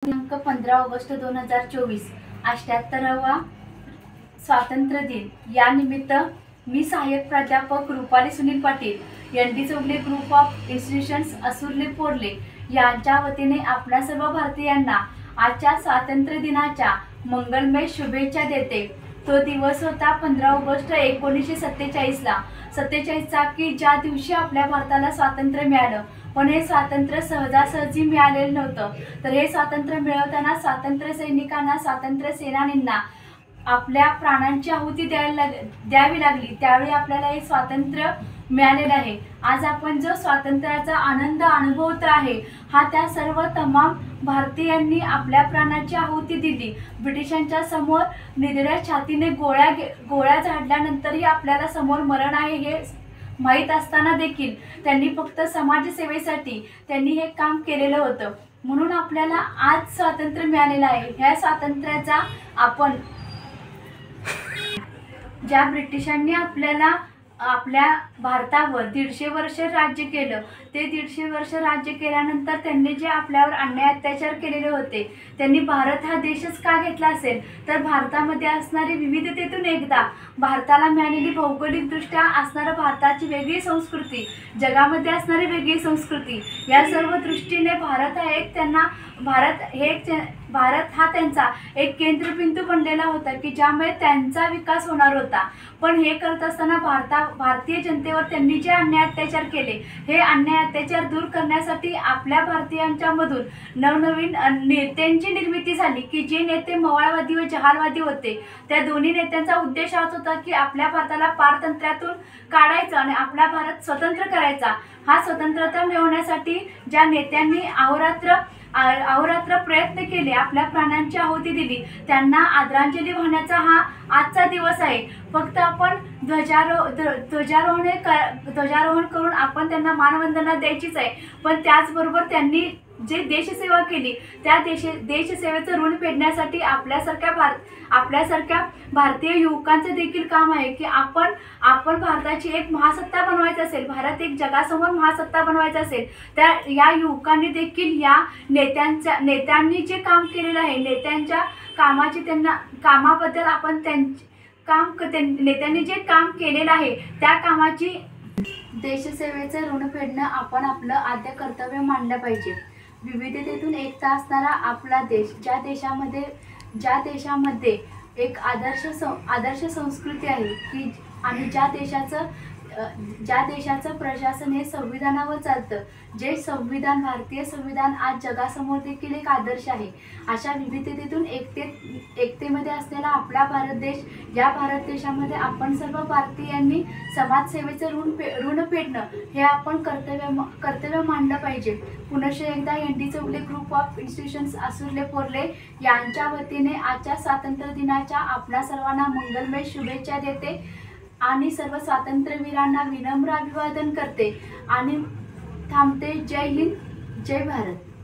दिनांक 15 ऑगस्ट 2024 78वा स्वातंत्र्य दिन या निमित्त मी सहाय्यक प्राध्यापक Rupali Sunil Patil ND Chougule group of institutions Asurle Porle यांच्या वतीने आपल्या सर्व भारतीयांना आजच्या स्वातंत्र्य दिनाच्या मंगलमय शुभेच्छा देते। तो दिवस होता 15 ऑगस्ट 1947 ला 47चा की ज्या दिवशी आपल्या भारताला स्वातंत्र्य मिळालं। पण हे स्वातंत्र्य सहजासहजी मिळालेलं नव्हतं, तर हे स्वातंत्र्य मिळवताना स्वातंत्र्य सैनिकांना स्वातंत्र्य सेनानींना आपल्या प्राणांची आहुती द्यावी लागली। त्यावेळी आपल्याला हे स्वातंत्र्य मिळालेलं आहे। आज आपण जो स्वातंत्र्याचा आनंद अनुभवत आहे हा त्या सर्व तमाम भारतीयांनी आपल्या प्राणाची आहुती दिली। ब्रिटिशांच्या समोर निधड्या छातीने गोळ्या झाडल्यानंतरही आपल्याला समोर मरण आहे हे माहीत असताना देखील त्यांनी फक्त समाजसेवेसाठी त्यांनी हे काम केलेलं होतं। म्हणून आपल्याला आज स्वातंत्र्य मिळालेलं आहे। ह्या स्वातंत्र्याचा आपण ज्या ब्रिटिशांनी आपल्या भारतावर 150 वर्ष राज्य केलं, ते 150 वर्ष राज्य केल्यानंतर त्यांनी जे आपल्यावर अन्याय अत्याचार केलेले होते, त्यांनी भारत हा देशच का घेतला असेल तर भारतामध्ये असणारी विविधतेतून एकदा भारताला मिळालेली भौगोलिकदृष्ट्या असणारी भारताची वेगळी संस्कृती, जगामध्ये असणारी वेगळी संस्कृती, या सर्व दृष्टीने भारत हा त्यांचा एक केंद्रबिंदू बनलेला होता की ज्यामुळे त्यांचा विकास होणार होता। पण हे करत असताना भारतीय जनतेवर त्यांनी जे अन्याय अत्याचार केले, हे अन्याय अत्याचार दूर करण्यासाठी आपल्या भारतीयांच्या मधून नवनवीन नेत्यांची निर्मिती झाली की जे नेते मवाळवादी व जहालवादी होते। त्या दोन्ही नेत्यांचा उद्देश हाच होता की आपल्या भारताला पारतंत्र्यातून काढायचं आणि आपला भारत स्वतंत्र करायचा। हा स्वतंत्रता मिळवण्यासाठी ज्या नेत्यांनी अहोरात्र प्रयत्न केले, आपल्या प्राणांची आहुती दिली, त्यांना आदरांजली वाहण्याचा हा आजचा दिवस आहे। फक्त आपण ध्वजारोहण करून आपण त्यांना मानवंदना द्यायचीच आहे, पण त्याचबरोबर त्यांनी जे देशसेवा केली त्या देशसेवेचं ऋण फेडण्यासाठी आपल्यासारख्या भारतीय युवकांचं देखील काम आहे की आपण भारताची एक महासत्ता बनवायची असेल, भारत एक जगासमोर महासत्ता बनवायचा असेल, त्या या युवकांनी देखील या नेत्यांनी जे काम केलेलं आहे, नेत्यांच्या कामाबद्दल आपण नेत्यांनी जे काम केलेलं आहे त्या कामाची देशसेवेचं ऋण फेडणं आपण आपलं आद्य कर्तव्य मानलं पाहिजे। विविधतेतून एकता असणारा आपला देश, ज्या देशामध्ये एक आदर्श संस्कृती आहे की आणि ज्या देशाचं प्रशासन हे संविधानावर चालतं, जे संविधान भारतीय संविधान आज जगासमोर देखील एक आदर्श आहे। अशा विविधतेतून एकतेमध्ये असलेला आपला भारत देश, या भारत देशामध्ये आपण सर्व भारतीयांनी समाजसेवेचं ऋण फेडणं हे आपण कर्तव्य मानलं पाहिजे। पुनश्च एकदा ND Chougule group of institutions Asurle Porle यांच्या वतीने आजच्या स्वातंत्र्य दिनाच्या आपल्या सर्वांना मंगलमय शुभेच्छा देते आणि सर्व स्वातंत्र्यवीरांना विनम्र अभिवादन करते आणि थांबते। जय हिंद, जय भारत।